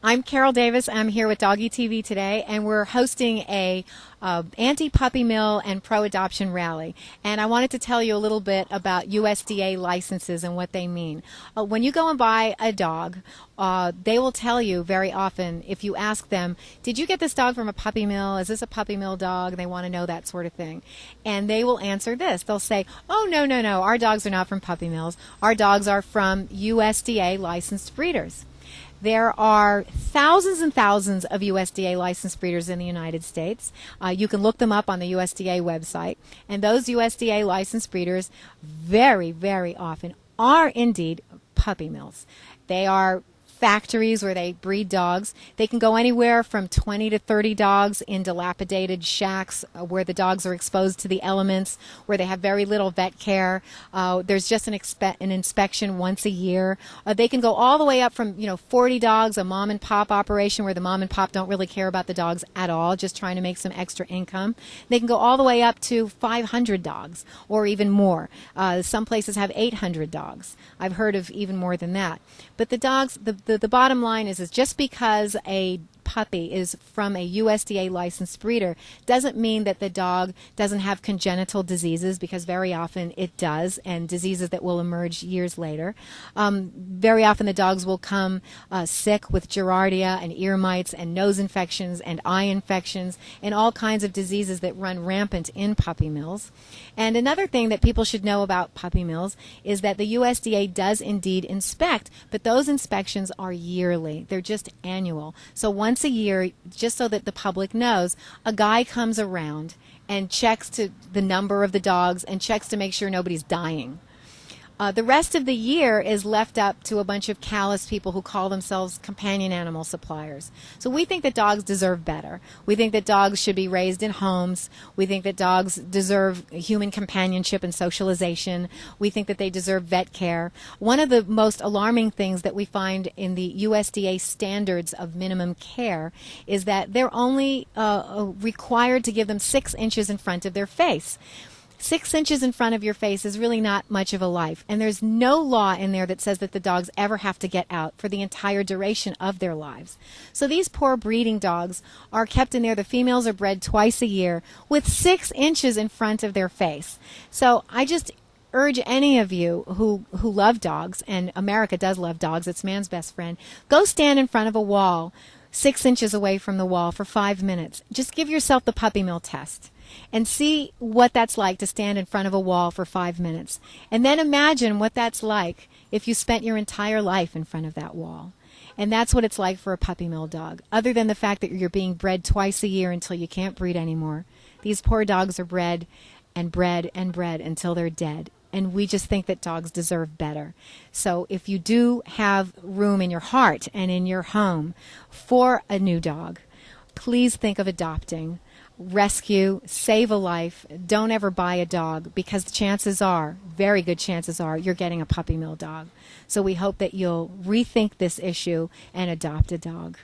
I'm Carole Davis. I'm here with Doggy TV today, and we're hosting a anti-puppy mill and pro-adoption rally. And I wanted to tell you a little bit about USDA licenses and what they mean. When you go and buy a dog, they will tell you very often, if you ask them, did you get this dog from a puppy mill? Is this a puppy mill dog? They want to know that sort of thing. And they will answer this. They'll say, oh, no, no, no, our dogs are not from puppy mills. Our dogs are from USDA licensed breeders. There are thousands and thousands of USDA licensed breeders in the United States. You can look them up on the USDA website. And those USDA licensed breeders very, very often are indeed puppy mills. They are factories where they breed dogs. They can go anywhere from 20 to 30 dogs in dilapidated shacks where the dogs are exposed to the elements, where they have very little vet care. There's just an inspection once a year. They can go all the way up from 40 dogs, a mom and pop operation where the mom and pop don't really care about the dogs at all, just trying to make some extra income. They can go all the way up to 500 dogs or even more. Some places have 800 dogs. I've heard of even more than that. But the dogs, the bottom line is just because a puppy is from a USDA licensed breeder doesn't mean that the dog doesn't have congenital diseases, because very often it does, and diseases that will emerge years later. Very often the dogs will come sick with giardia and ear mites and nose infections and eye infections and all kinds of diseases that run rampant in puppy mills. And another thing that people should know about puppy mills is that the USDA does indeed inspect, but those inspections are yearly. They're just annual. So once a year, just so that the public knows, a guy comes around and checks to the number of the dogs and checks to make sure nobody's dying. The rest of the year is left up to a bunch of callous people who call themselves companion animal suppliers. So we think that dogs deserve better. We think that dogs should be raised in homes. We think that dogs deserve human companionship and socialization. We think that they deserve vet care. One of the most alarming things that we find in the USDA standards of minimum care is that they're only required to give them 6 inches in front of their face. 6 inches in front of your face is really not much of a life, and there's no law in there that says that the dogs ever have to get out for the entire duration of their lives. So these poor breeding dogs are kept in there. The females are bred twice a year with 6 inches in front of their face. So I just urge any of you who love dogs, and America does love dogs, it's man's best friend, go stand in front of a wall 6 inches away from the wall for 5 minutes. Just give yourself the puppy mill test and see what that's like to stand in front of a wall for 5 minutes. And then imagine what that's like if you spent your entire life in front of that wall. And that's what it's like for a puppy mill dog, other than the fact that you're being bred twice a year until you can't breed anymore. These poor dogs are bred and bred and bred until they're dead. And we just think that dogs deserve better. So if you do have room in your heart and in your home for a new dog, please think of adopting. Rescue, save a life. Don't ever buy a dog, because the chances are, very good chances are, you're getting a puppy mill dog. So we hope that you'll rethink this issue and adopt a dog.